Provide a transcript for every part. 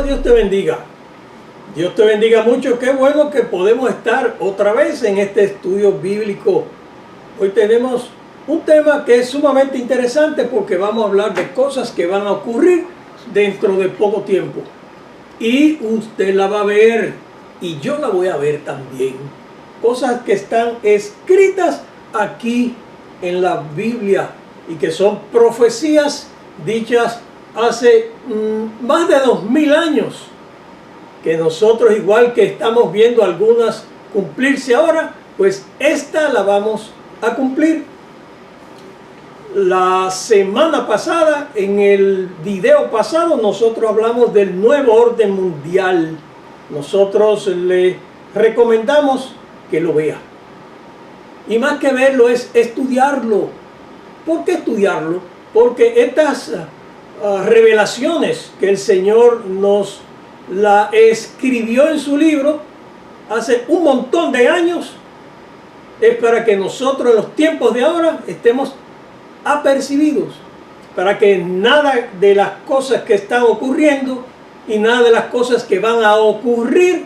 Dios te bendiga. Dios te bendiga mucho. Qué bueno que podemos estar otra vez en este estudio bíblico. Hoy tenemos un tema que es sumamente interesante porque vamos a hablar de cosas que van a ocurrir dentro de poco tiempo. Y usted la va a ver y yo la voy a ver también. Cosas que están escritas aquí en la Biblia y que son profecías dichas hace más de 2000 años, que nosotros, igual que estamos viendo algunas cumplirse ahora, pues esta la vamos a cumplir. La semana pasada, en el video pasado, nosotros hablamos del nuevo orden mundial. Nosotros le recomendamos que lo vea. Y más que verlo es estudiarlo. ¿Por qué estudiarlo? Porque estas revelaciones que el Señor nos la escribió en su libro hace un montón de años, es para que nosotros en los tiempos de ahora estemos apercibidos, para que nada de las cosas que están ocurriendo y nada de las cosas que van a ocurrir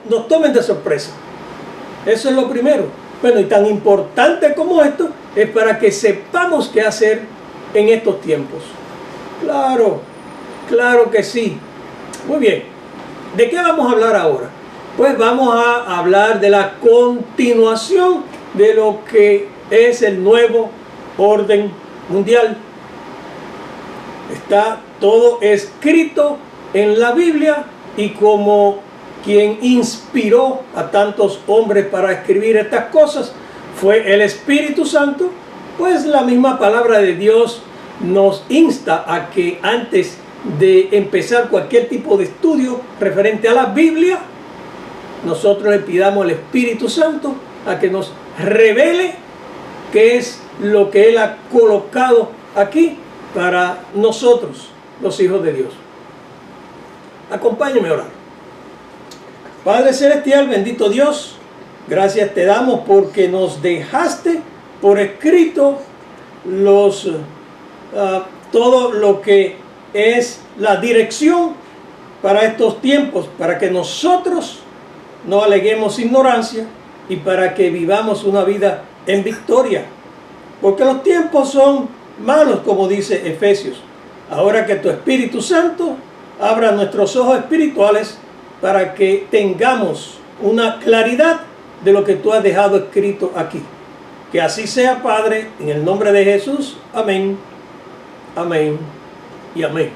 nos tomen de sorpresa. Eso es lo primero. Bueno, y tan importante como esto es para que sepamos qué hacer en estos tiempos. Claro, claro que sí. Muy bien. ¿De qué vamos a hablar ahora? Pues vamos a hablar de la continuación de lo que es el nuevo orden mundial. Está todo escrito en la Biblia y como quien inspiró a tantos hombres para escribir estas cosas fue el Espíritu Santo, pues la misma palabra de Dios nos insta a que antes de empezar cualquier tipo de estudio referente a la Biblia, nosotros le pidamos al Espíritu Santo a que nos revele qué es lo que Él ha colocado aquí para nosotros, los hijos de Dios. Acompáñenme a orar. Padre Celestial, bendito Dios, gracias te damos porque nos dejaste por escrito todo lo que es la dirección para estos tiempos, para que nosotros no aleguemos ignorancia y para que vivamos una vida en victoria. Porque los tiempos son malos, como dice Efesios. Ahora que tu Espíritu Santo abra nuestros ojos espirituales para que tengamos una claridad de lo que tú has dejado escrito aquí. Que así sea, Padre, en el nombre de Jesús. Amén, amén y amén.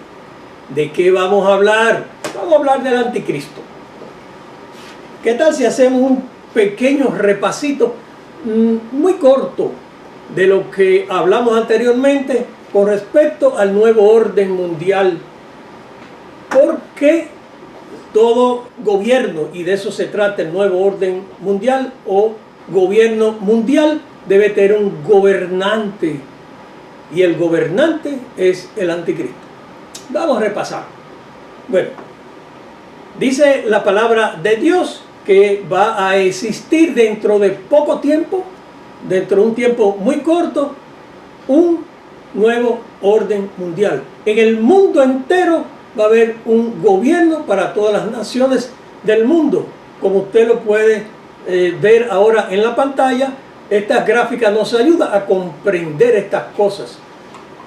¿De qué vamos a hablar? Vamos a hablar del anticristo. ¿Qué tal si hacemos un pequeño repasito muy corto de lo que hablamos anteriormente con respecto al nuevo orden mundial? Porque todo gobierno, y de eso se trata el nuevo orden mundial o gobierno mundial, debe tener un gobernante, y el gobernante es el anticristo. Vamos a repasar. Bueno, dice la palabra de Dios que va a existir dentro de poco tiempo, dentro de un tiempo muy corto, un nuevo orden mundial. En el mundo entero va a haber un gobierno para todas las naciones del mundo. Como usted lo puede ver ahora en la pantalla, esta gráfica nos ayuda a comprender estas cosas.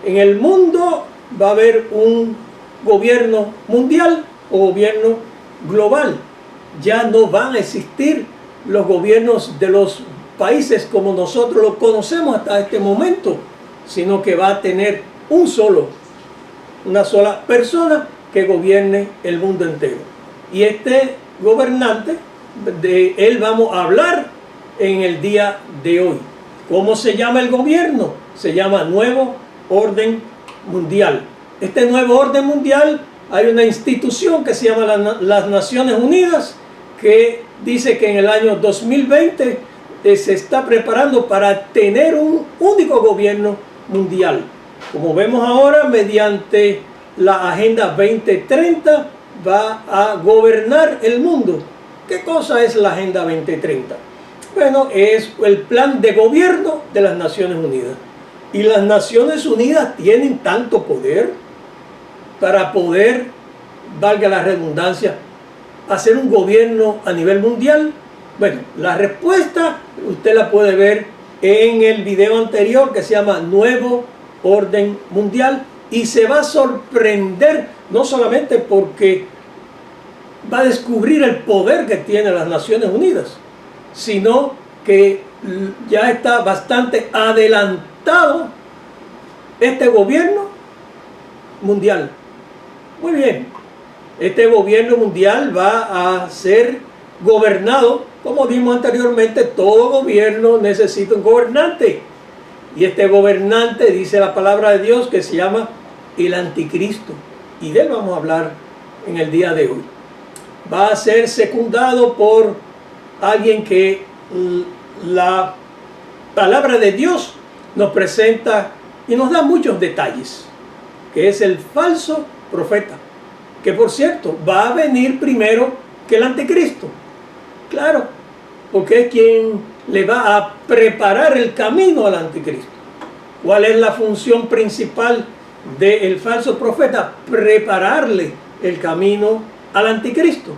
En el mundo va a haber un gobierno mundial o gobierno global. Ya no van a existir los gobiernos de los países como nosotros los conocemos hasta este momento, sino que va a tener una sola persona que gobierne el mundo entero. Y este gobernante, de él vamos a hablar en el día de hoy. ¿Cómo se llama el gobierno? Se llama Nuevo Orden Mundial. Este Nuevo Orden Mundial, hay una institución que se llama las Naciones Unidas, que dice que en el año 2020 se está preparando para tener un único gobierno mundial. Como vemos ahora, mediante la Agenda 2030 va a gobernar el mundo. ¿Qué cosa es la Agenda 2030? Bueno, es el plan de gobierno de las Naciones Unidas. Y las Naciones Unidas tienen tanto poder para poder valga la redundancia, hacer un gobierno a nivel mundial? Bueno, la respuesta usted la puede ver en el video anterior que se llama Nuevo Orden Mundial, y se va a sorprender, no solamente porque va a descubrir el poder que tiene las Naciones Unidas, sino que ya está bastante adelantado este gobierno mundial. Muy bien, este gobierno mundial va a ser gobernado, como dijimos anteriormente, todo gobierno necesita un gobernante. Y este gobernante, dice la palabra de Dios, que se llama el Anticristo. Y de él vamos a hablar en el día de hoy. Va a ser secundado por alguien que la palabra de Dios nos presenta y nos da muchos detalles, que es el falso profeta, que por cierto va a venir primero que el Anticristo. Claro, porque es quien le va a preparar el camino al Anticristo. ¿Cuál es la función principal del falso profeta? Prepararle el camino al Anticristo.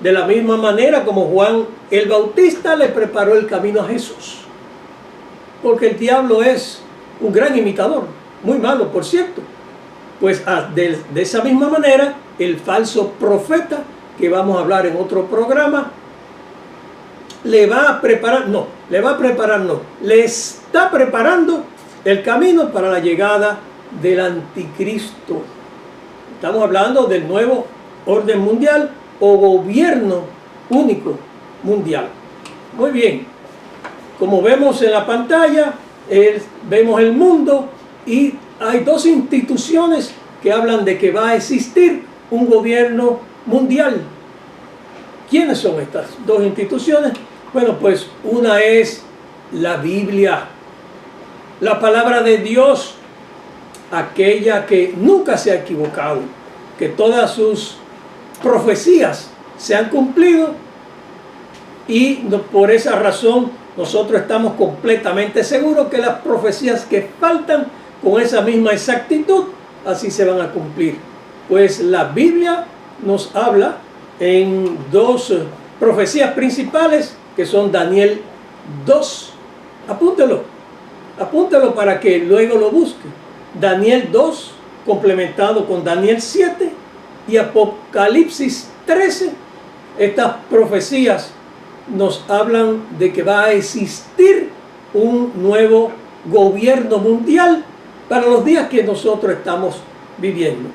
De la misma manera como Juan el Bautista le preparó el camino a Jesús. Porque el diablo es un gran imitador, muy malo por cierto. Pues de esa misma manera, el falso profeta, que vamos a hablar en otro programa, le está preparando el camino para la llegada del Anticristo. Estamos hablando del nuevo orden mundial o gobierno único mundial. Muy bien, como vemos en la pantalla, vemos el mundo y hay dos instituciones que hablan de que va a existir un gobierno mundial. ¿Quiénes son estas dos instituciones? Bueno, pues una es la Biblia, la palabra de Dios, aquella que nunca se ha equivocado, que todas sus profecías se han cumplido, y por esa razón nosotros estamos completamente seguros que las profecías que faltan, con esa misma exactitud, así se van a cumplir. Pues la Biblia nos habla en dos profecías principales, que son Daniel 2. Apúntelo para que luego lo busque. Daniel 2, complementado con Daniel 7 y Apocalipsis 13. Estas profecías nos hablan de que va a existir un nuevo gobierno mundial para los días que nosotros estamos viviendo.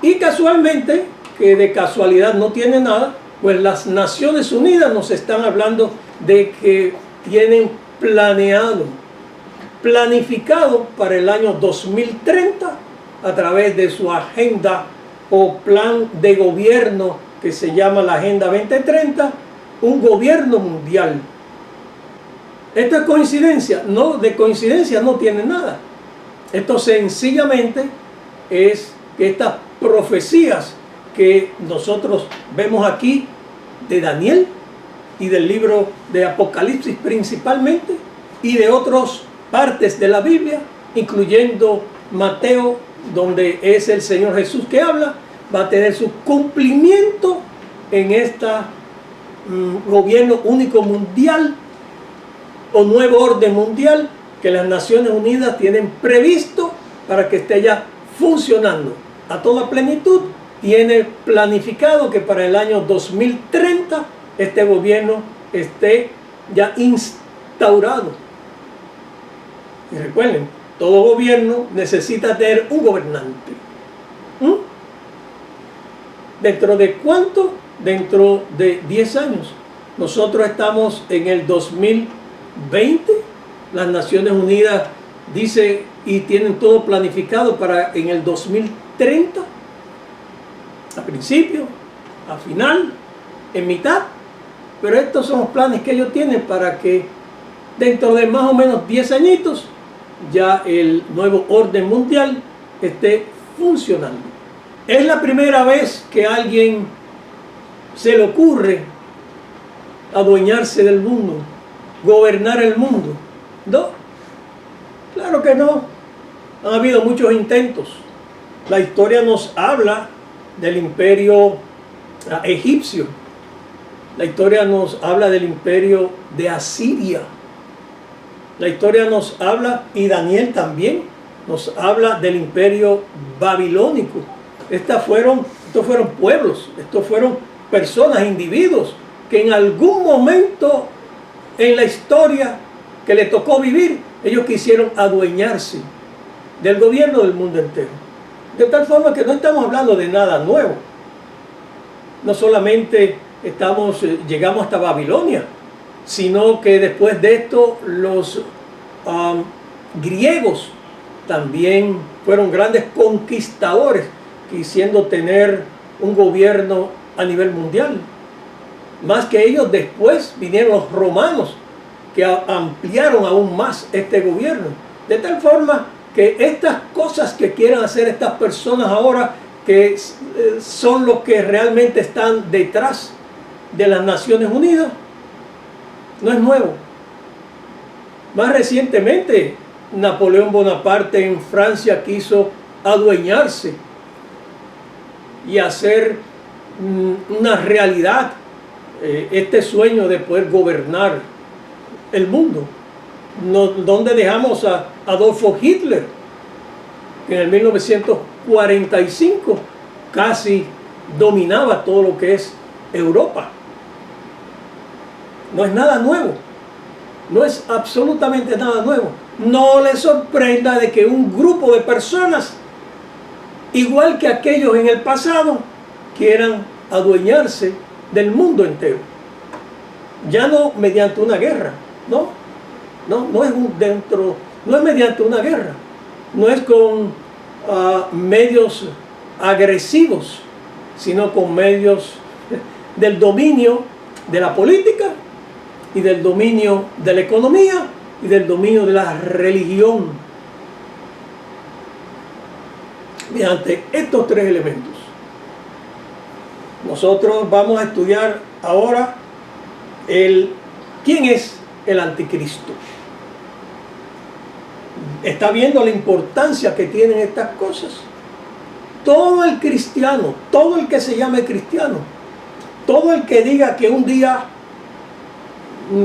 Y casualmente, que de casualidad no tiene nada, pues las Naciones Unidas nos están hablando de que tienen planificado para el año 2030, a través de su agenda o plan de gobierno que se llama la Agenda 2030, un gobierno mundial. ¿Esto es coincidencia? No, de coincidencia no tiene nada. Esto sencillamente es que estas profecías que nosotros vemos aquí de Daniel y del libro de Apocalipsis principalmente, y de otras partes de la Biblia, incluyendo Mateo, donde es el Señor Jesús que habla, va a tener su cumplimiento en este gobierno único mundial o nuevo orden mundial que las Naciones Unidas tienen previsto para que esté ya funcionando a toda plenitud. Tiene planificado que para el año 2030 este gobierno esté ya instaurado. Y recuerden, todo gobierno necesita tener un gobernante. ¿Dentro de cuánto? Dentro de 10 años. Nosotros estamos en el 2020. Las Naciones Unidas dice y tienen todo planificado para en el 2030. A principio, a final, en mitad. Pero estos son los planes que ellos tienen para que dentro de más o menos 10 añitos ya el nuevo orden mundial esté funcionando. Es la primera vez que a alguien se le ocurre adueñarse del mundo, gobernar el mundo. ¿No? Claro que no. Han habido muchos intentos. La historia nos habla del imperio egipcio. La historia nos habla del imperio de Asiria. La historia nos habla, y Daniel también, nos habla del imperio babilónico. Estos fueron pueblos, estos fueron personas, individuos, que en algún momento en la historia que le tocó vivir, ellos quisieron adueñarse del gobierno del mundo entero. De tal forma que no estamos hablando de nada nuevo. No solamente llegamos hasta Babilonia, sino que después de esto los griegos también fueron grandes conquistadores, quisiendo tener un gobierno a nivel mundial. Más que ellos, después vinieron los romanos, que ampliaron aún más este gobierno. De tal forma que estas cosas que quieren hacer estas personas ahora, que son los que realmente están detrás de las Naciones Unidas, no es nuevo. Más recientemente, Napoleón Bonaparte en Francia quiso adueñarse y hacer una realidad este sueño de poder gobernar el mundo. ¿Dónde dejamos a Adolfo Hitler? Que en el 1945 casi dominaba todo lo que es Europa. No es nada nuevo. No es absolutamente nada nuevo. No le sorprenda de que un grupo de personas, igual que aquellos en el pasado, quieran adueñarse del mundo entero. Ya no mediante una guerra, no es mediante una guerra, no es con medios agresivos, sino con medios del dominio de la política y del dominio de la economía y del dominio de la religión. Mediante estos tres elementos. Nosotros vamos a estudiar ahora quién es el anticristo. ¿Está viendo la importancia que tienen estas cosas? Todo el cristiano, todo el que se llame cristiano, todo el que diga que un día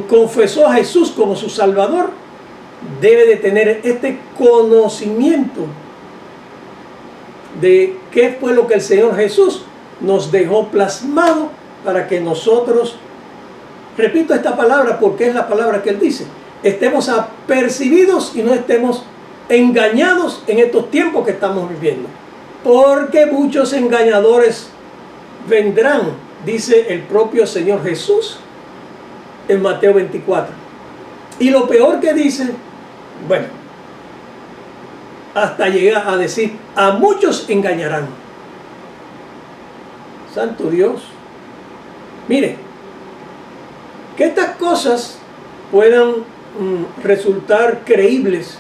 confesó a Jesús como su Salvador, debe de tener este conocimiento de qué fue lo que el Señor Jesús nos dejó plasmado para que nosotros, repito esta palabra porque es la palabra que Él dice, estemos apercibidos y no estemos engañados en estos tiempos que estamos viviendo. Porque muchos engañadores vendrán, dice el propio Señor Jesús en Mateo 24. Y lo peor que dice, bueno, hasta llega a decir, a muchos engañarán. Santo Dios. Mire, que estas cosas puedan resultar creíbles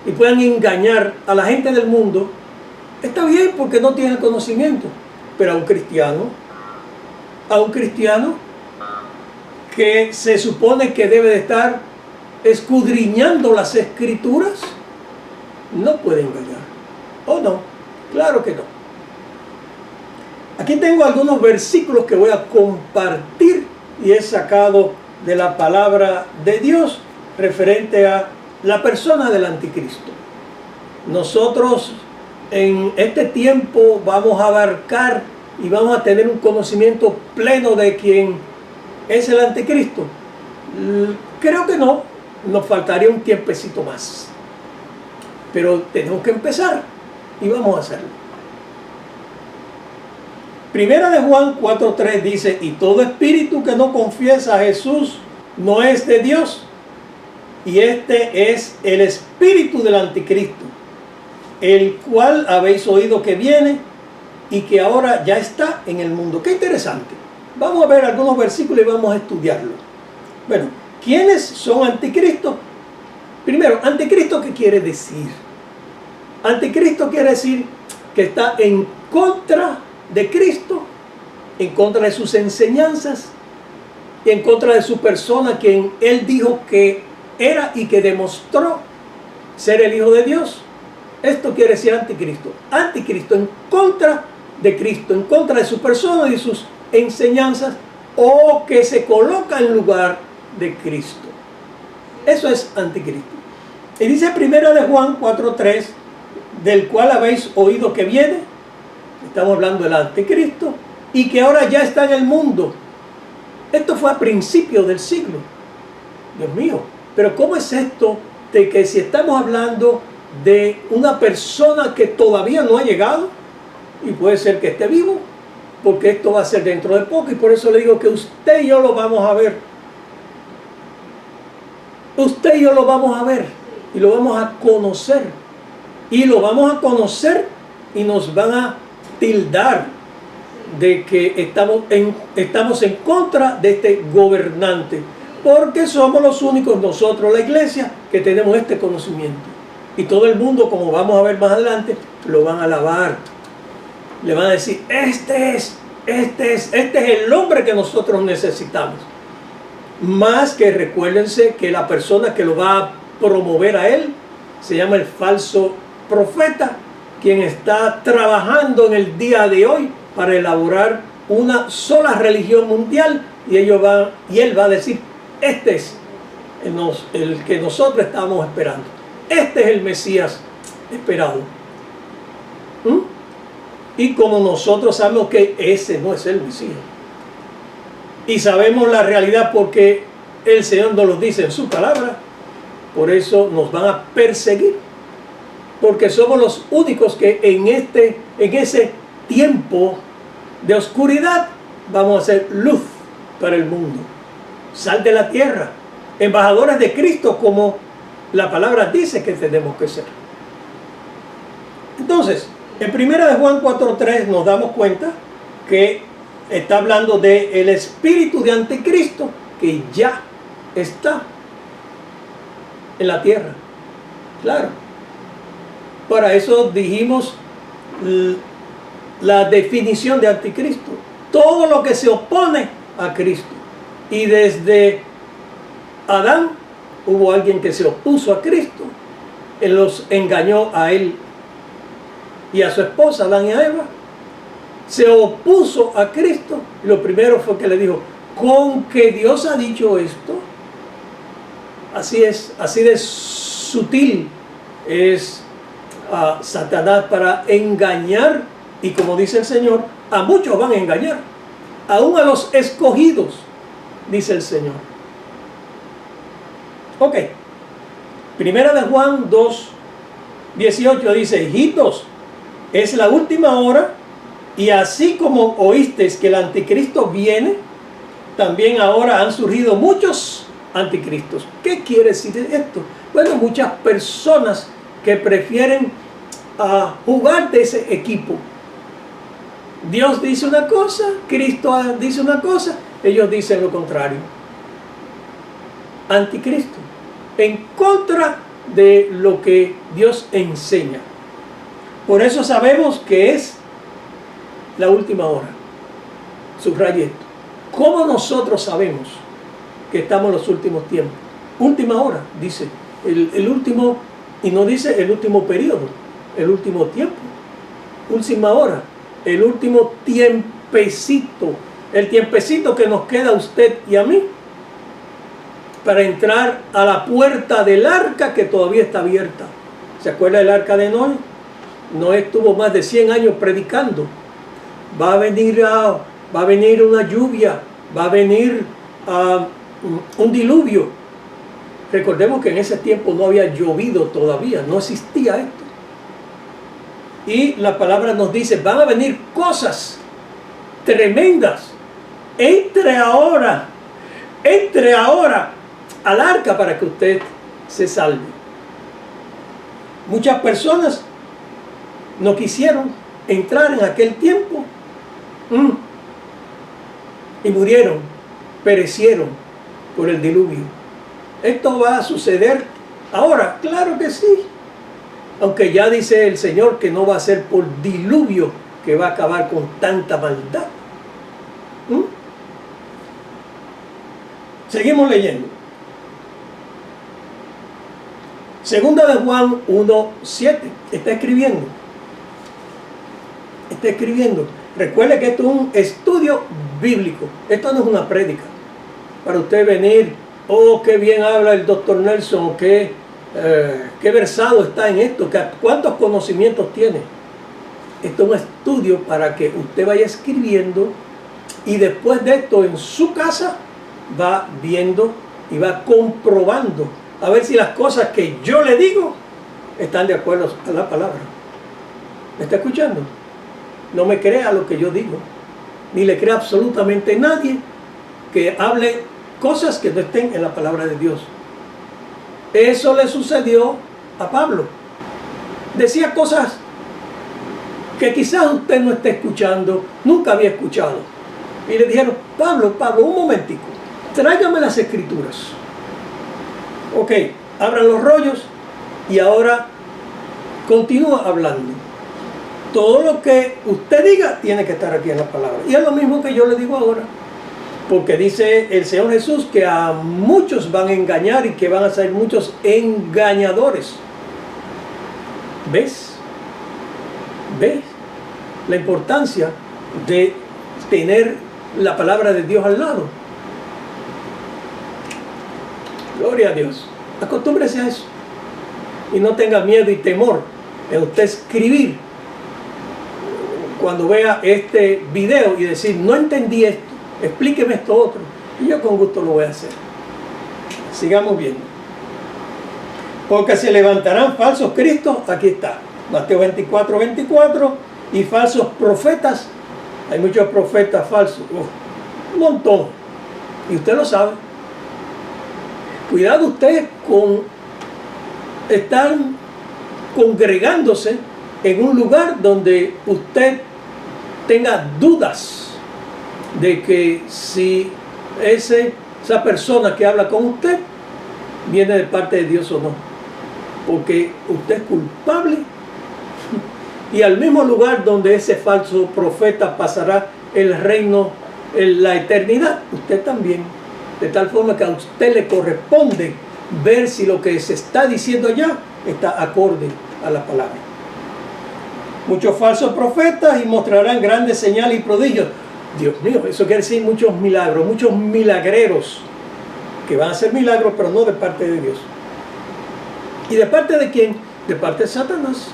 y puedan engañar a la gente del mundo, está bien porque no tiene conocimiento. Pero a un cristiano que se supone que debe de estar escudriñando las escrituras, no puede engañar. ¿O no? Claro que no. Aquí tengo algunos versículos que voy a compartir y he sacado de la palabra de Dios referente a la persona del anticristo. Nosotros en este tiempo vamos a abarcar y vamos a tener un conocimiento pleno de quién es el anticristo. Creo que no, nos faltaría un tiempecito más. Pero tenemos que empezar y vamos a hacerlo. Primera de Juan 4:3 dice, y todo espíritu que no confiesa a Jesús no es de Dios. Y este es el espíritu del anticristo, el cual habéis oído que viene y que ahora ya está en el mundo. Qué interesante. Vamos a ver algunos versículos y vamos a estudiarlo. Bueno, ¿quiénes son anticristos? Primero, anticristo, ¿qué quiere decir? Anticristo quiere decir que está en contra de Cristo, en contra de sus enseñanzas y en contra de su persona, quien Él dijo que era y que demostró ser el Hijo de Dios. Esto quiere decir anticristo. Anticristo en contra de Cristo, en contra de su persona y sus enseñanzas, o que se coloca en lugar de Cristo. Eso es anticristo. Y dice 1 de Juan 4:3, del cual habéis oído que viene, estamos hablando del anticristo, y que ahora ya está en el mundo. Esto fue a principios del siglo. Dios mío, pero ¿cómo es esto de que si estamos hablando de una persona que todavía no ha llegado, y puede ser que esté vivo, porque esto va a ser dentro de poco, y por eso le digo que usted y yo lo vamos a ver. Usted y yo lo vamos a ver, y lo vamos a conocer, y lo vamos a conocer, y nos van a tildar de que estamos en contra de este gobernante, porque somos los únicos nosotros, la iglesia, que tenemos este conocimiento. Y todo el mundo, como vamos a ver más adelante, lo van a alabar. Le van a decir, este es el hombre que nosotros necesitamos. Más que recuérdense que la persona que lo va a promover a él se llama el falso profeta, quien está trabajando en el día de hoy para elaborar una sola religión mundial, y él va a decir, este es el que nosotros estábamos esperando. Este es el Mesías esperado. Y como nosotros sabemos que ese no es el Mesías, y sabemos la realidad porque el Señor nos lo dice en su palabra, por eso nos van a perseguir, porque somos los únicos que en ese tiempo de oscuridad vamos a ser luz para el mundo, sal de la tierra, embajadores de Cristo, como la palabra dice que tenemos que ser. Entonces, en 1 de Juan 4:3 nos damos cuenta que está hablando del espíritu de anticristo que ya está en la tierra. Claro. Para eso dijimos la definición de anticristo. Todo lo que se opone a Cristo. Y desde Adán hubo alguien que se opuso a Cristo. Él los engañó a él y a su esposa, Adán y a Eva. Se opuso a Cristo. Lo primero fue que le dijo, con que Dios ha dicho esto. Así es, así de sutil es Satanás para engañar, y como dice el Señor, a muchos van a engañar, aún a los escogidos, dice el Señor. Ok, 1 de Juan 2:18 dice, hijitos, es la última hora, y así como oísteis que el anticristo viene, también ahora han surgido muchos anticristos. ¿Qué quiere decir esto? Bueno, muchas personas que prefieren jugar de ese equipo. Dios dice una cosa, Cristo dice una cosa, ellos dicen lo contrario. Anticristo, en contra de lo que Dios enseña. Por eso sabemos que es la última hora. Subraye esto. ¿Cómo nosotros sabemos que estamos en los últimos tiempos? Última hora, dice. El último, y no dice el último periodo, el último tiempo. Última hora, el último tiempecito. El tiempecito que nos queda a usted y a mí para entrar a la puerta del arca que todavía está abierta. ¿Se acuerda del arca de Noé? Noé estuvo más de 100 años predicando. Va a venir una lluvia, va a venir un diluvio. Recordemos que en ese tiempo no había llovido todavía, no existía esto. Y la palabra nos dice, van a venir cosas tremendas. Entre ahora al arca para que usted se salve. Muchas personas no quisieron entrar en aquel tiempo y murieron, perecieron por el diluvio. ¿Esto va a suceder ahora? Claro que sí. Aunque ya dice el Señor que no va a ser por diluvio que va a acabar con tanta maldad. Seguimos leyendo. Segunda de Juan 1:7. Está esté escribiendo. Recuerde que esto es un estudio bíblico. Esto no es una prédica. Para usted venir, oh, qué bien habla el doctor Nelson, o qué versado está en esto, cuántos conocimientos tiene. Esto es un estudio para que usted vaya escribiendo y después de esto en su casa va viendo y va comprobando a ver si las cosas que yo le digo están de acuerdo a la palabra. ¿Me está escuchando? No me crea lo que yo digo, ni le crea absolutamente nadie que hable cosas que no estén en la palabra de Dios. Eso le sucedió a Pablo. Decía cosas que quizás usted no esté escuchando, nunca había escuchado. Y le dijeron, Pablo, un momentico, tráigame las escrituras. Ok, abran los rollos y ahora continúa hablando. Todo lo que usted diga tiene que estar aquí en la palabra. Y es lo mismo que yo le digo ahora. Porque dice el Señor Jesús que a muchos van a engañar y que van a ser muchos engañadores. ¿Ves? ¿Ves la importancia de tener la palabra de Dios al lado? Gloria a Dios. Acostúmbrese a eso. Y no tenga miedo y temor en usted escribir cuando vea este video y decir, no entendí esto, explíqueme esto otro. Y yo con gusto lo voy a hacer. Sigamos viendo. Porque se levantarán falsos cristos, aquí está, Mateo 24, 24, y falsos profetas. Hay muchos profetas falsos, un montón, y usted lo sabe. Cuidado usted con estar congregándose en un lugar donde usted tenga dudas de que si esa persona que habla con usted viene de parte de Dios o no, porque usted es culpable. Y al mismo lugar donde ese falso profeta pasará el reino, la eternidad, usted también. De tal forma que a usted le corresponde ver si lo que se está diciendo allá está acorde a la palabra. Muchos falsos profetas y mostrarán grandes señales y prodigios. Dios mío, eso quiere decir muchos milagros, muchos milagreros que van a hacer milagros, pero no de parte de Dios. ¿Y de parte de quién? De parte de Satanás.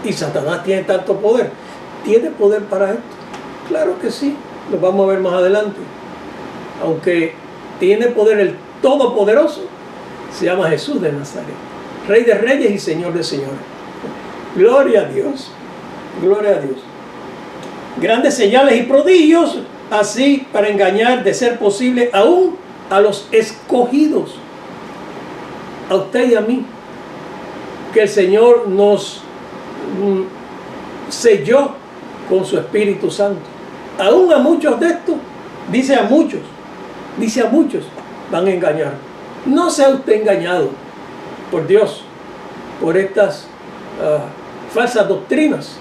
Y Satanás tiene tanto poder. ¿Tiene poder para esto? Claro que sí, lo vamos a ver más adelante. Aunque tiene poder el Todopoderoso, se llama Jesús de Nazaret, Rey de Reyes y Señor de Señores. Gloria a Dios, gloria a Dios. Grandes señales y prodigios, así para engañar, de ser posible, aún a los escogidos, a usted y a mí, que el Señor nos selló con su Espíritu Santo. Aún a muchos de estos, dice a muchos, van a engañar. No sea usted engañado por Dios, por estas falsas doctrinas.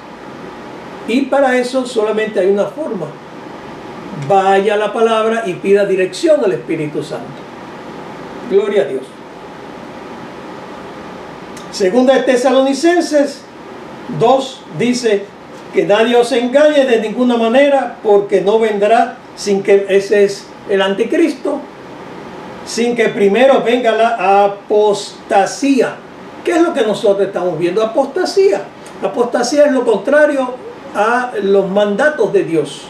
Y para eso solamente hay una forma. Vaya a la palabra y pida dirección al Espíritu Santo. Gloria a Dios. Segunda de Tesalonicenses 2 dice que nadie os engañe de ninguna manera, porque no vendrá sin que, ese es el anticristo, sin que primero venga la apostasía. ¿Qué es lo que nosotros estamos viendo? Apostasía. Apostasía es lo contrario a los mandatos de Dios.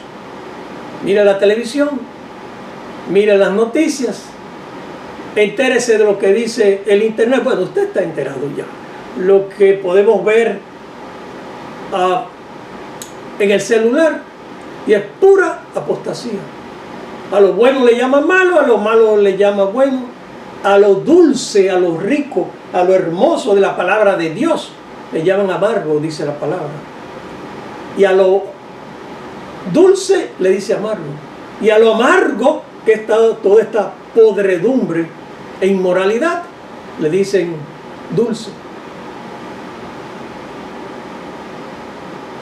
Mira la televisión, mira las noticias, entérese de lo que dice el internet. Bueno, usted está enterado ya. Lo que podemos ver en el celular, y es pura apostasía. A lo bueno le llama malo, a lo malo le llama bueno, a lo dulce, a lo rico, a lo hermoso de la palabra de Dios le llaman amargo, dice la palabra. Y a lo dulce le dice amargo. Y a lo amargo, que está toda esta podredumbre e inmoralidad, le dicen dulce.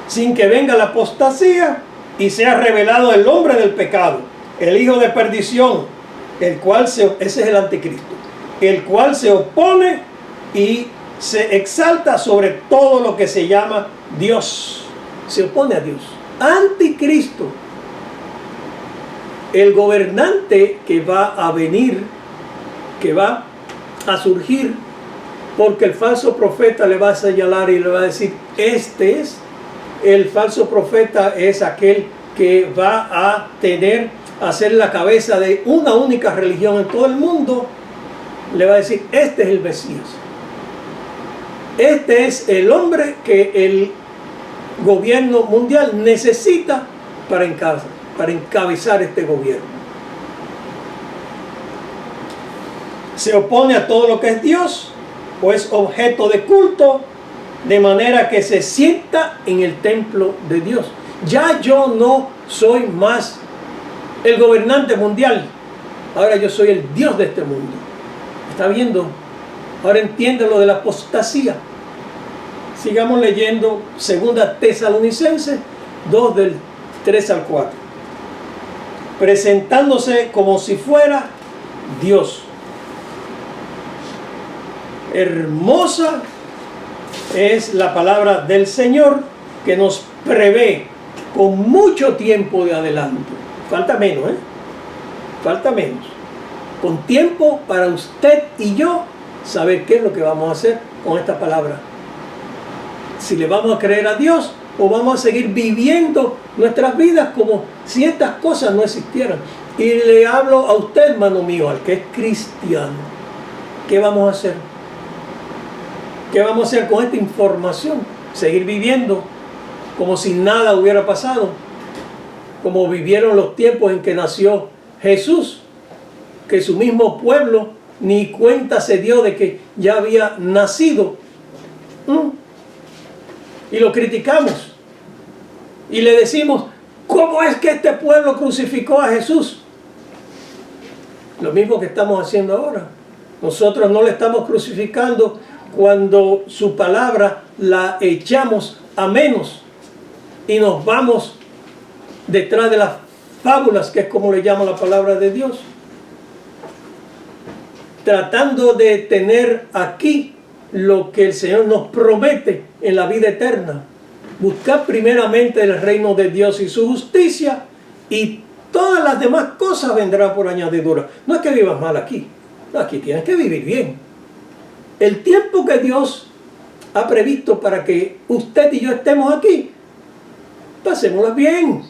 Sin que venga la apostasía y sea revelado el hombre del pecado, el hijo de perdición, el cual ese es el anticristo, el cual se opone y se exalta sobre todo lo que se llama Dios, se opone a Dios. Anticristo, el gobernante que va a venir, que va a surgir, porque el falso profeta le va a señalar y le va a decir, este es, el falso profeta es aquel que va a ser la cabeza de una única religión en todo el mundo. Le va a decir, este es el Mesías. Este es el hombre que el gobierno mundial necesita para encabezar este gobierno. Se opone a todo lo que es Dios o es objeto de culto, de manera que se sienta en el templo de Dios. Ya yo no soy más el gobernante mundial, ahora yo soy el Dios de este mundo. ¿Está viendo? Ahora entiende lo de la apostasía. Sigamos leyendo 2 Tesalonicenses 2 del 3 al 4. Presentándose como si fuera Dios. Hermosa es la palabra del Señor que nos prevé con mucho tiempo de adelanto. Falta menos, falta menos. Con tiempo para usted y yo saber qué es lo que vamos a hacer con esta palabra. Si le vamos a creer a Dios o vamos a seguir viviendo nuestras vidas como si estas cosas no existieran. Y le hablo a usted, hermano mío, al que es cristiano. ¿Qué vamos a hacer? ¿Qué vamos a hacer con esta información? Seguir viviendo como si nada hubiera pasado, como vivieron los tiempos en que nació Jesús, que su mismo pueblo ni cuenta se dio de que ya había nacido. Y lo criticamos y le decimos, ¿cómo es que este pueblo crucificó a Jesús? Lo mismo que estamos haciendo ahora. Nosotros no le estamos crucificando cuando su palabra la echamos a menos y nos vamos detrás de las fábulas, que es como le llama la palabra de Dios, tratando de tener aquí lo que el Señor nos promete en la vida eterna. Buscar primeramente el reino de Dios y su justicia, y todas las demás cosas vendrán por añadidura. No es que vivas mal aquí, no, aquí tienes que vivir bien. El tiempo que Dios ha previsto para que usted y yo estemos aquí, pasémoslas bien.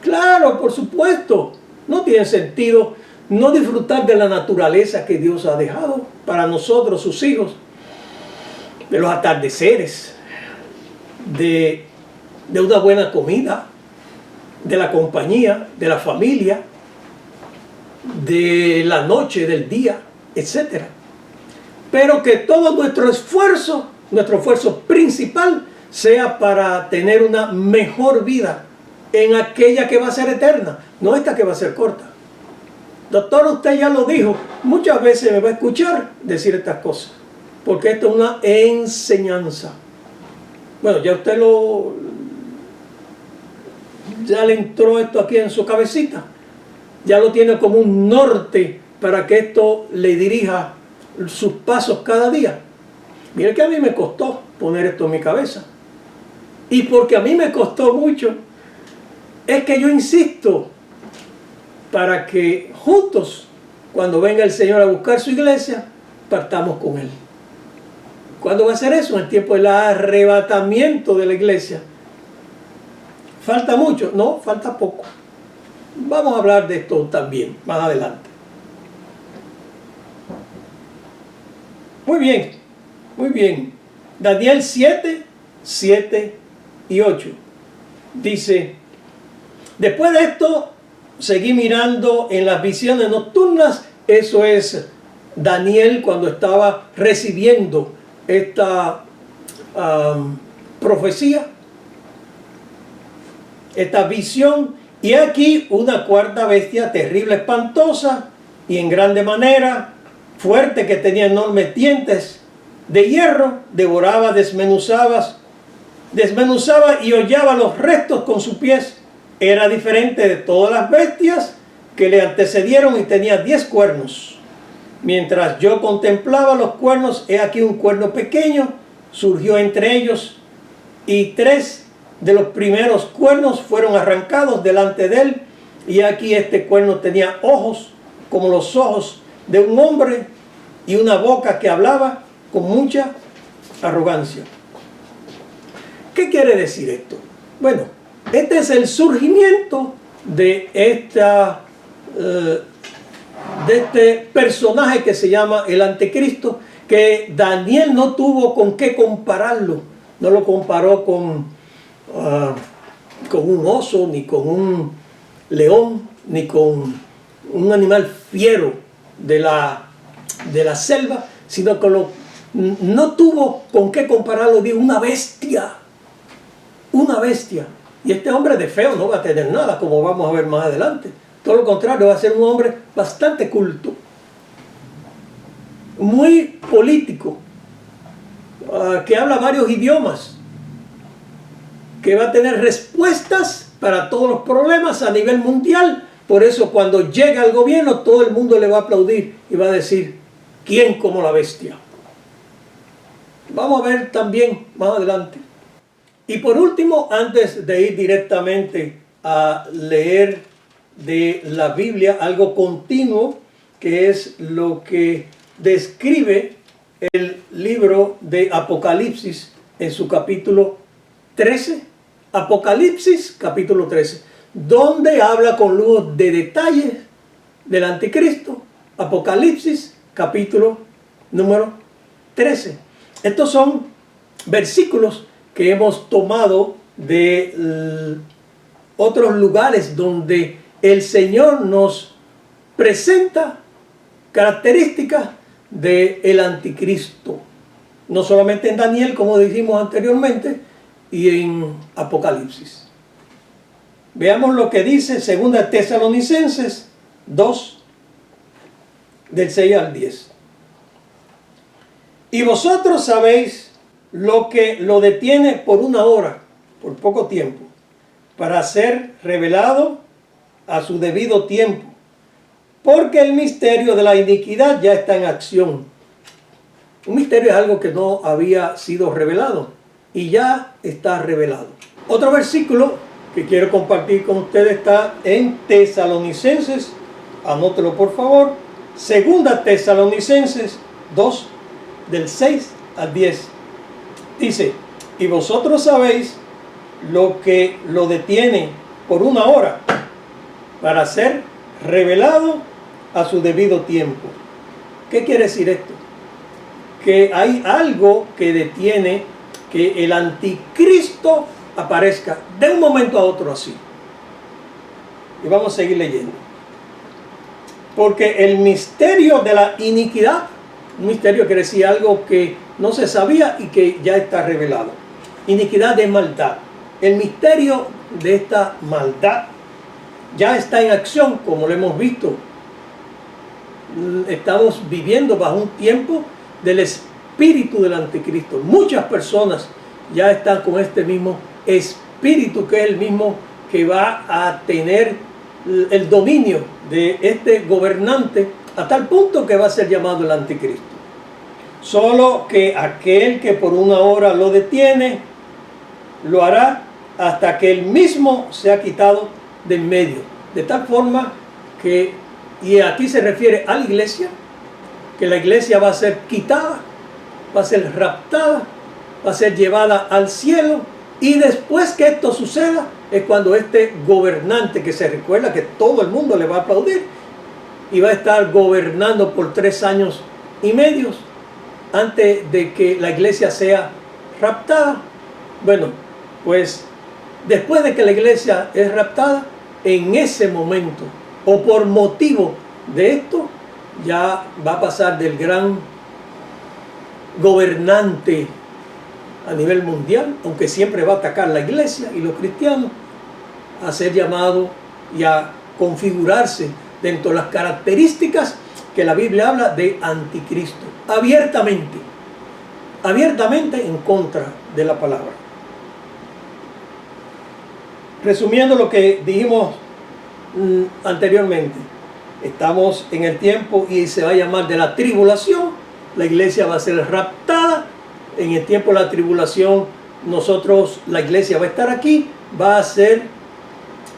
Claro, por supuesto, no tiene sentido no disfrutar de la naturaleza que Dios ha dejado para nosotros, sus hijos, de los atardeceres, de una buena comida, de la compañía, de la familia, de la noche, del día, etc. Pero que todo nuestro esfuerzo principal, sea para tener una mejor vida en aquella que va a ser eterna, no esta que va a ser corta. Doctor, usted ya lo dijo, muchas veces me va a escuchar decir estas cosas, porque esto es una enseñanza. Bueno, ya le entró esto aquí en su cabecita, ya lo tiene como un norte para que esto le dirija sus pasos cada día. Mire que a mí me costó poner esto en mi cabeza, y porque a mí me costó mucho, es que yo insisto para que juntos, cuando venga el Señor a buscar su iglesia, partamos con Él. ¿Cuándo va a ser eso? En el tiempo del arrebatamiento de la iglesia. ¿Falta mucho? No, falta poco. Vamos a hablar de esto también, más adelante. Muy bien, muy bien. Daniel 7, 7 y 8. Dice, después de esto, seguí mirando en las visiones nocturnas. Eso es Daniel cuando estaba recibiendo esta profecía, esta visión. Y aquí una cuarta bestia terrible, espantosa y en grande manera, fuerte, que tenía enormes dientes de hierro, devoraba, desmenuzaba y hollaba los restos con sus pies. Era diferente de todas las bestias que le antecedieron y tenía 10 cuernos. Mientras yo contemplaba los cuernos, he aquí un cuerno pequeño surgió entre ellos, y 3 de los primeros cuernos fueron arrancados delante de él, y aquí este cuerno tenía ojos como los ojos de un hombre y una boca que hablaba con mucha arrogancia. ¿Qué quiere decir esto? Bueno, este es el surgimiento de este personaje que se llama el Anticristo, que Daniel no tuvo con qué compararlo. No lo comparó con un oso, ni con un león, ni con un animal fiero de la selva, sino que no tuvo con qué compararlo. Dijo, una bestia. Una bestia. Y este hombre de feo no va a tener nada, como vamos a ver más adelante. Todo lo contrario, va a ser un hombre bastante culto, muy político, que habla varios idiomas, que va a tener respuestas para todos los problemas a nivel mundial. Por eso cuando llega al gobierno, todo el mundo le va a aplaudir y va a decir, ¿quién como la bestia? Vamos a ver también más adelante. Y por último, antes de ir directamente a leer de la Biblia algo continuo, que es lo que describe el libro de Apocalipsis en su capítulo 13, Apocalipsis capítulo 13, donde habla con lujo de detalles del Anticristo. Apocalipsis capítulo número 13. Estos son versículos que hemos tomado de otros lugares donde el Señor nos presenta características del Anticristo. No solamente en Daniel, como dijimos anteriormente, y en Apocalipsis. Veamos lo que dice 2 Tesalonicenses 2, del 6 al 10. Y vosotros sabéis lo que lo detiene por una hora, por poco tiempo, para ser revelado a su debido tiempo, porque el misterio de la iniquidad ya está en acción. Un misterio es algo que no había sido revelado y ya está revelado. Otro versículo que quiero compartir con ustedes está en Tesalonicenses, anótelo por favor, 2 Tesalonicenses 2, del 6 al 10. Dice, y vosotros sabéis lo que lo detiene por una hora para ser revelado a su debido tiempo. ¿Qué quiere decir esto? Que hay algo que detiene que el Anticristo aparezca de un momento a otro así. Y vamos a seguir leyendo. Porque el misterio de la iniquidad, un misterio quiere decir algo que no se sabía y que ya está revelado. Iniquidad de maldad. El misterio de esta maldad ya está en acción, como lo hemos visto. Estamos viviendo bajo un tiempo del espíritu del Anticristo. Muchas personas ya están con este mismo espíritu, que es el mismo que va a tener el dominio de este gobernante, a tal punto que va a ser llamado el Anticristo. Solo que aquel que por una hora lo detiene, lo hará hasta que él mismo sea quitado de en medio. De tal forma que, y aquí se refiere a la iglesia, que la iglesia va a ser quitada, va a ser raptada, va a ser llevada al cielo, y después que esto suceda es cuando este gobernante, que se recuerda que todo el mundo le va a aplaudir, y va a estar gobernando por 3 años y medio antes de que la iglesia sea raptada. Bueno, pues después de que la iglesia es raptada, en ese momento, o por motivo de esto, ya va a pasar del gran gobernante a nivel mundial, aunque siempre va a atacar la iglesia y los cristianos, a ser llamado y a configurarse dentro de las características que la Biblia habla de Anticristo, abiertamente en contra de la palabra. Resumiendo lo que dijimos anteriormente, estamos en el tiempo y se va a llamar de la tribulación. La iglesia va a ser raptada. En el tiempo de la tribulación la iglesia va a estar aquí, va a ser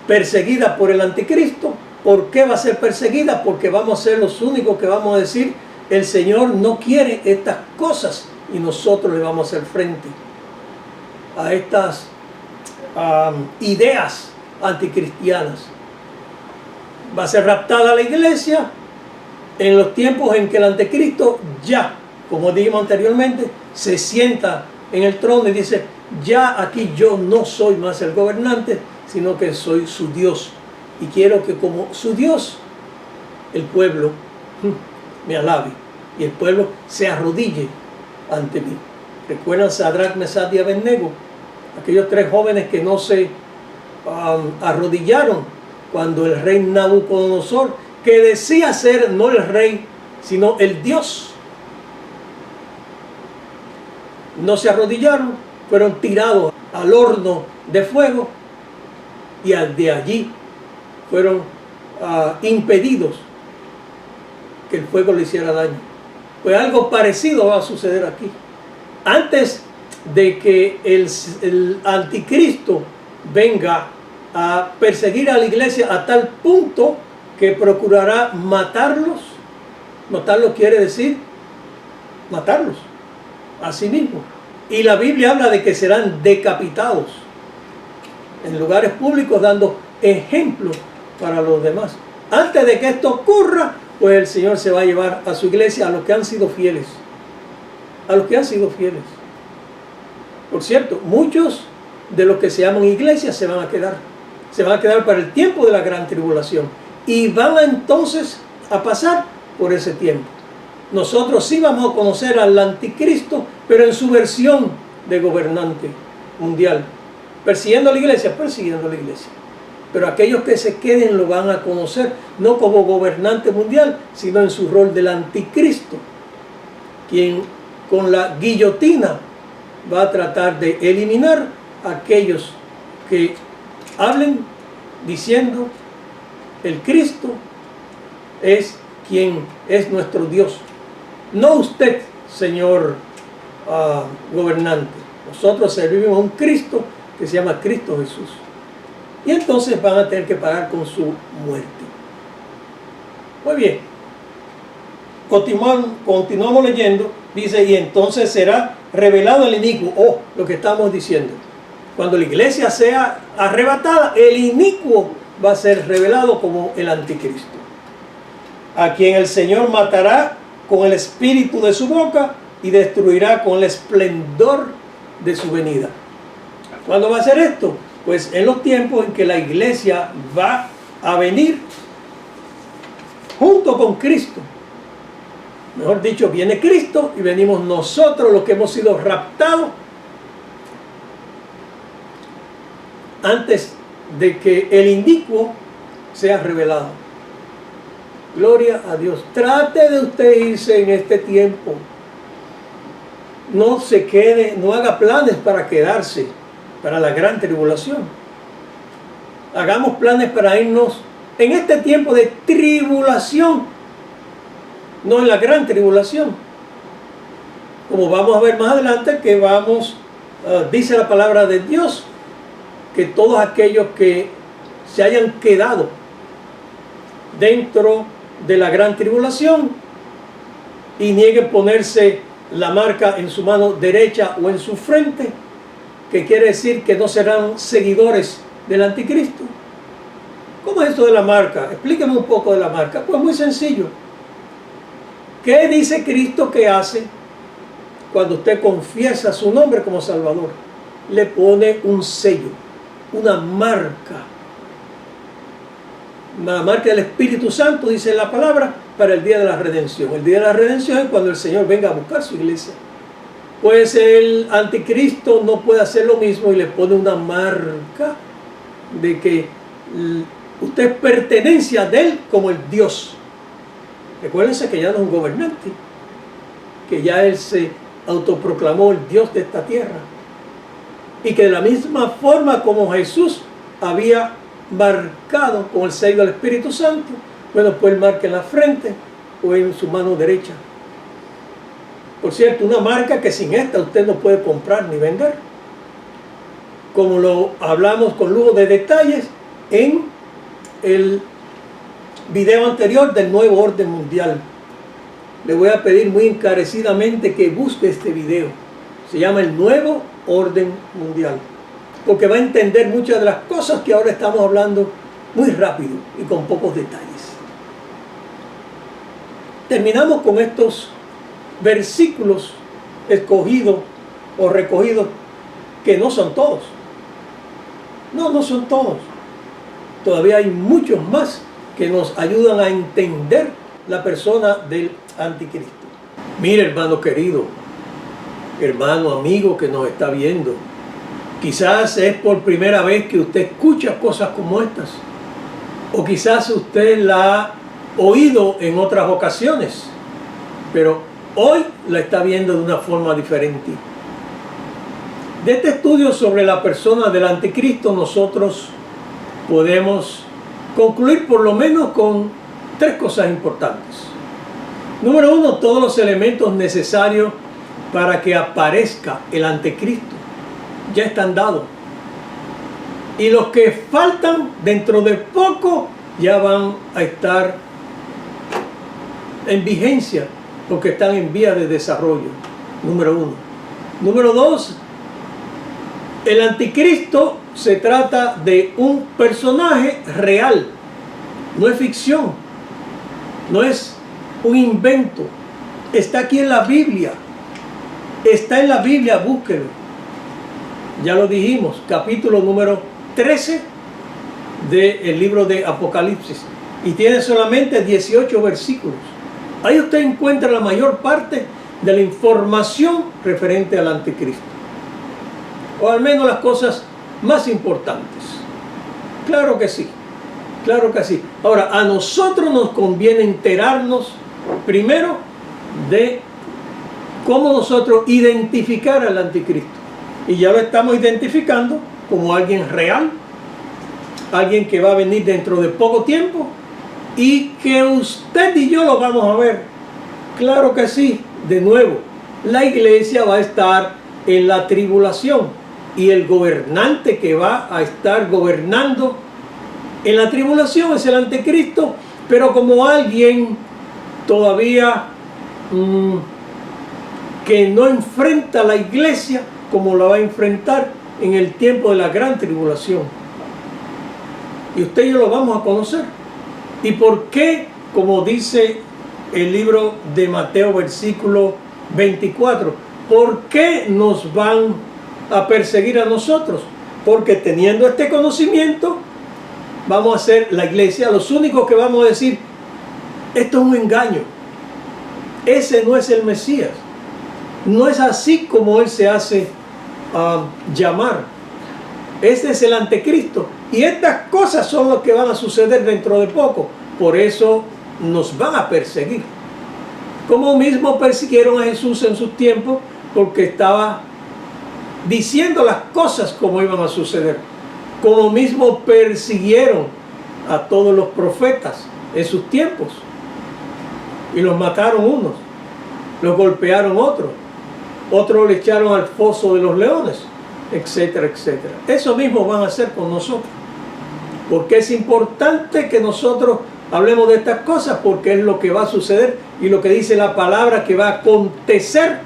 perseguida por el anticristo. ¿Por qué va a ser perseguida? Porque vamos a ser los únicos que vamos a decir, el Señor no quiere estas cosas, y nosotros le vamos a hacer frente a estas ideas anticristianas. Va a ser raptada la iglesia en los tiempos en que el anticristo ya, como dijimos anteriormente, se sienta en el trono y dice, ya aquí yo no soy más el gobernante, sino que soy su Dios. Y quiero que como su Dios, el pueblo me alabe y el pueblo se arrodille ante mí. ¿Recuerdan Sadrach, Mesach y Abednego? Aquellos tres jóvenes que no se arrodillaron cuando el rey Nabucodonosor, que decía ser no el rey, sino el Dios, no se arrodillaron, fueron tirados al horno de fuego y de allí fueron impedidos que el fuego le hiciera daño. Pues algo parecido va a suceder aquí. Antes de que el anticristo venga a perseguir a la iglesia a tal punto que procurará matarlos. Matarlos quiere decir matarlos a sí mismo. Y la Biblia habla de que serán decapitados en lugares públicos, dando ejemplo para los demás. Antes de que esto ocurra, pues el Señor se va a llevar a su iglesia, a los que han sido fieles. A los que han sido fieles. Por cierto, muchos de los que se llaman iglesias se van a quedar. Se van a quedar para el tiempo de la gran tribulación. Y van entonces a pasar por ese tiempo. Nosotros sí vamos a conocer al anticristo, pero en su versión de gobernante mundial. Persiguiendo a la iglesia, persiguiendo a la iglesia. Pero aquellos que se queden lo van a conocer, no como gobernante mundial, sino en su rol del anticristo, quien con la guillotina va a tratar de eliminar a aquellos que hablen diciendo el Cristo es quien es nuestro Dios. No usted, señor gobernante. Nosotros servimos a un Cristo que se llama Cristo Jesús. Y entonces van a tener que pagar con su muerte. Muy bien. Continuamos leyendo. Dice, y entonces será revelado el inicuo. Lo que estamos diciendo. Cuando la iglesia sea arrebatada, el inicuo va a ser revelado como el anticristo. A quien el Señor matará con el espíritu de su boca y destruirá con el esplendor de su venida. ¿Cuándo va a ser esto? Pues en los tiempos en que la iglesia va a venir junto con Cristo. Mejor dicho, viene Cristo y venimos nosotros los que hemos sido raptados antes de que el inicuo sea revelado. Gloria a Dios. Trate de usted irse en este tiempo. No se quede, no haga planes para quedarse para la gran tribulación. Hagamos planes para irnos en este tiempo de tribulación, no en la gran tribulación. Como vamos a ver más adelante, que dice la palabra de Dios, que todos aquellos que se hayan quedado dentro de la gran tribulación y nieguen ponerse la marca en su mano derecha o en su frente, que quiere decir que no serán seguidores del anticristo. ¿Cómo es esto de la marca? Explíqueme un poco de la marca. Pues muy sencillo. ¿Qué dice Cristo que hace cuando usted confiesa su nombre como Salvador? Le pone un sello, una marca. La marca del Espíritu Santo, dice la palabra, para el día de la redención. El día de la redención es cuando el Señor venga a buscar su iglesia. Pues el anticristo no puede hacer lo mismo y le pone una marca de que usted es pertenencia de él como el Dios. Recuérdense que ya no es un gobernante, que ya él se autoproclamó el Dios de esta tierra. Y que de la misma forma como Jesús había marcado con el sello del Espíritu Santo, bueno, pues él marca en la frente o en su mano derecha. Por cierto, una marca que sin esta usted no puede comprar ni vender. como lo hablamos con lujo de detalles en el video anterior del nuevo orden mundial. Le voy a pedir muy encarecidamente que busque este video. Se llama el nuevo orden mundial, porque va a entender muchas de las cosas que ahora estamos hablando muy rápido y con pocos detalles. Terminamos con estos versículos escogidos o recogidos, que no son todos. No son todos. Todavía hay muchos más que nos ayudan a entender la persona del anticristo. Mire, hermano querido, hermano amigo que nos está viendo, quizás es por primera vez que usted escucha cosas como estas, o quizás usted la ha oído en otras ocasiones, pero hoy la está viendo de una forma diferente. De este estudio sobre la persona del anticristo nosotros podemos concluir por lo menos con tres cosas importantes. Número uno, todos los elementos necesarios para que aparezca el anticristo ya están dados. Y los que faltan dentro de poco ya van a estar en vigencia porque están en vía de desarrollo. Número uno. Número dos, el anticristo se trata de un personaje real, no es ficción, no es un invento, está aquí en la Biblia, está en la Biblia, búsquelo. Ya lo dijimos, capítulo número 13 del libro de Apocalipsis, y tiene solamente 18 versículos. Ahí usted encuentra la mayor parte de la información referente al anticristo, o al menos las cosas más importantes. Claro que sí, claro que sí. Ahora, a nosotros nos conviene enterarnos primero de cómo nosotros identificar al anticristo. Y ya lo estamos identificando como alguien real, alguien que va a venir dentro de poco tiempo y que usted y yo lo vamos a ver. Claro que sí. De nuevo, la iglesia va a estar en la tribulación y el gobernante que va a estar gobernando en la tribulación es el anticristo, pero como alguien todavía que no enfrenta a la iglesia como la va a enfrentar en el tiempo de la gran tribulación. Y usted y yo lo vamos a conocer. ¿Y por qué? Como dice el libro de Mateo, versículo 24, ¿por qué nos van a perseguir a nosotros? Porque teniendo este conocimiento, vamos a ser la iglesia los únicos que vamos a decir: esto es un engaño, ese no es el Mesías, no es así como él se hace llamar, este es el anticristo, y estas cosas son las que van a suceder dentro de poco. Por eso nos van a perseguir, como mismo persiguieron a Jesús en sus tiempos, porque estaba diciendo las cosas como iban a suceder. Como mismo persiguieron a todos los profetas en sus tiempos y los mataron unos, los golpearon otros le echaron al foso de los leones, etcétera, etcétera. Eso mismo van a hacer con nosotros, porque es importante que nosotros hablemos de estas cosas, porque es lo que va a suceder y lo que dice la palabra que va a acontecer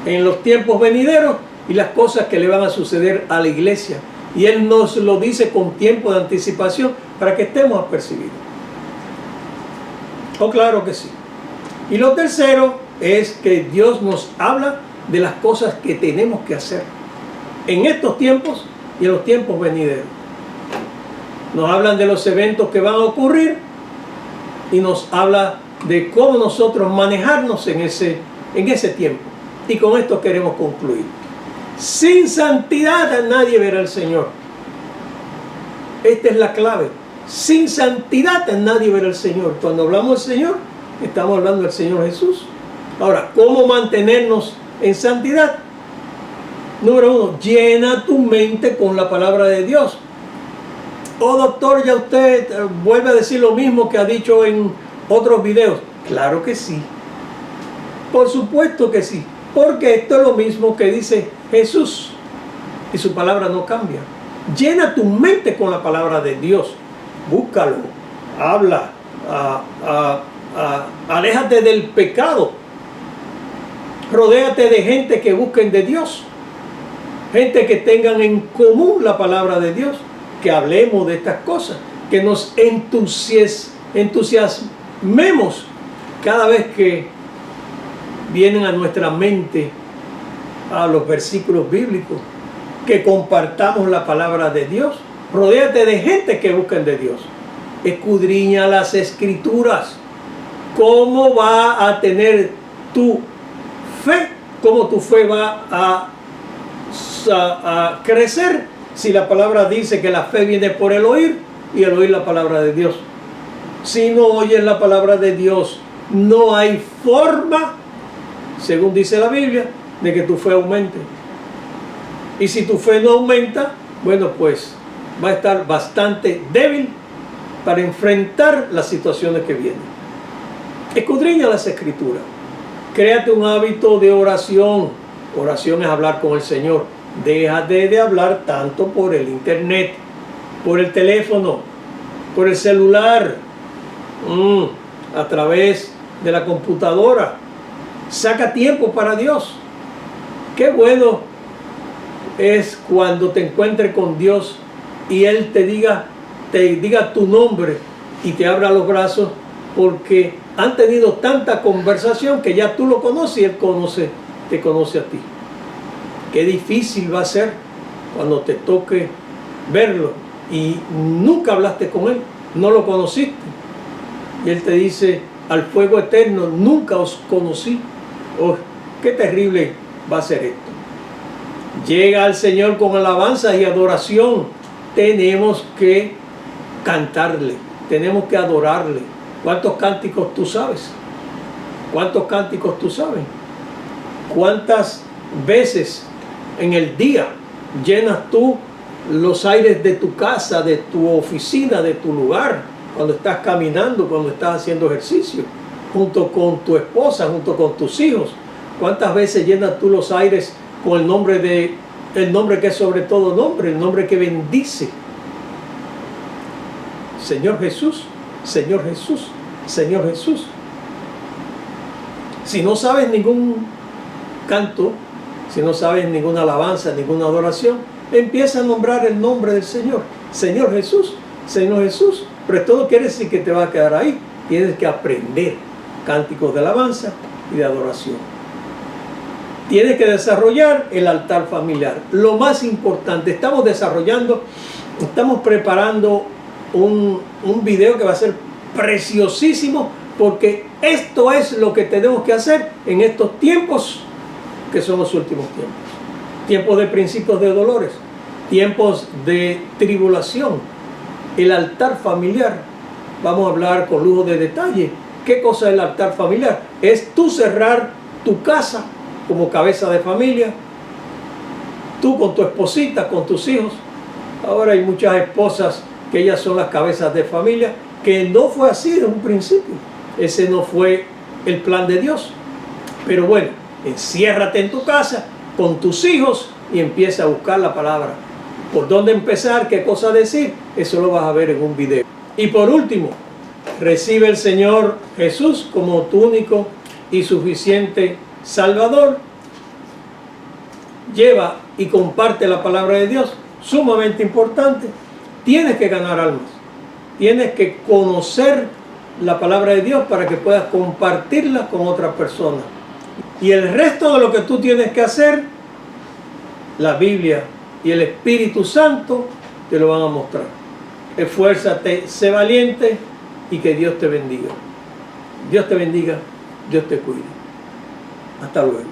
en los tiempos venideros y las cosas que le van a suceder a la iglesia. Y él nos lo dice con tiempo de anticipación para que estemos apercibidos. Oh, claro que sí. Y lo tercero es que Dios nos habla de las cosas que tenemos que hacer en estos tiempos y en los tiempos venideros. Nos hablan de los eventos que van a ocurrir y nos habla de cómo nosotros manejarnos en ese tiempo. Y con esto queremos concluir. Sin santidad nadie verá al Señor. Esta es la clave. Sin santidad nadie verá al Señor. Cuando hablamos del Señor, estamos hablando del Señor Jesús. Ahora, ¿cómo mantenernos en santidad? Número uno, llena tu mente con la palabra de Dios. Oh, doctor, ya usted vuelve a decir lo mismo que ha dicho en otros videos. Claro que sí. Por supuesto que sí. Porque esto es lo mismo que dice Jesús. y su palabra no cambia. Llena tu mente con la palabra de Dios. Búscalo, habla, aléjate del pecado. Rodéate de gente que busquen de Dios. Gente que tengan en común la palabra de Dios. Que hablemos de estas cosas. Que nos entusiasmemos cada vez que vienen a nuestra mente a los versículos bíblicos. Que compartamos la palabra de Dios. Rodéate de gente que busquen de Dios. Escudriña las escrituras. ¿Cómo va a tener tu fe? ¿Cómo tu fe va a crecer? Si la palabra dice que la fe viene por el oír y el oír la palabra de Dios. Si no oyes la palabra de Dios, no hay forma, según dice la Biblia, de que tu fe aumente. Y si tu fe no aumenta, bueno, pues va a estar bastante débil para enfrentar las situaciones que vienen. Escudriña las escrituras. Créate un hábito de oración. Oración es hablar con el Señor. Déjate de hablar tanto por el internet, por el teléfono, por el celular, a través de la computadora. Saca tiempo para Dios. Qué bueno es cuando te encuentres con Dios y Él te diga tu nombre y te abra los brazos, porque han tenido tanta conversación que ya tú lo conoces y Él te conoce a ti. Qué difícil va a ser cuando te toque verlo y nunca hablaste con Él, no lo conociste. Y Él te dice, al fuego eterno nunca os conocí. Oh, qué terrible va a ser esto. Llega al Señor con alabanzas y adoración. Tenemos que cantarle, tenemos que adorarle. ¿Cuántos cánticos tú sabes? ¿Cuántos cánticos tú sabes? ¿Cuántas veces en el día llenas tú los aires de tu casa, de tu oficina, de tu lugar, cuando estás caminando, cuando estás haciendo ejercicio, junto con tu esposa, junto con tus hijos? ¿Cuántas veces llenas tú los aires con el nombre que es sobre todo nombre, el nombre que bendice? Señor Jesús, Señor Jesús, Señor Jesús. Si no sabes ningún canto, si no sabes ninguna alabanza, ninguna adoración, empieza a nombrar el nombre del Señor. Señor Jesús, Señor Jesús. Pero esto no quiere decir que te va a quedar ahí. Tienes que aprender cánticos de alabanza y de adoración. Tienes que desarrollar el altar familiar. Lo más importante, estamos preparando un video que va a ser preciosísimo, porque esto es lo que tenemos que hacer en estos tiempos que son los últimos tiempos. Tiempos de principios de dolores, tiempos de tribulación. El altar familiar, vamos a hablar con lujo de detalle. ¿Qué cosa es el altar familiar? Es tú cerrar tu casa como cabeza de familia, tú con tu esposita, con tus hijos. Ahora hay muchas esposas que ellas son las cabezas de familia, que no fue así desde un principio. Ese no fue el plan de Dios. Pero bueno, enciérrate en tu casa con tus hijos y empieza a buscar la palabra. ¿Por dónde empezar? ¿Qué cosa decir? Eso lo vas a ver en un video. Y por último, recibe el Señor Jesús como tu único y suficiente Salvador. Lleva y comparte la palabra de Dios, sumamente importante. Tienes que ganar almas. Tienes que conocer la palabra de Dios para que puedas compartirla con otras personas. Y el resto de lo que tú tienes que hacer, la Biblia y el Espíritu Santo te lo van a mostrar. Esfuérzate, sé valiente y que Dios te bendiga. Dios te bendiga, Dios te cuide. Hasta luego.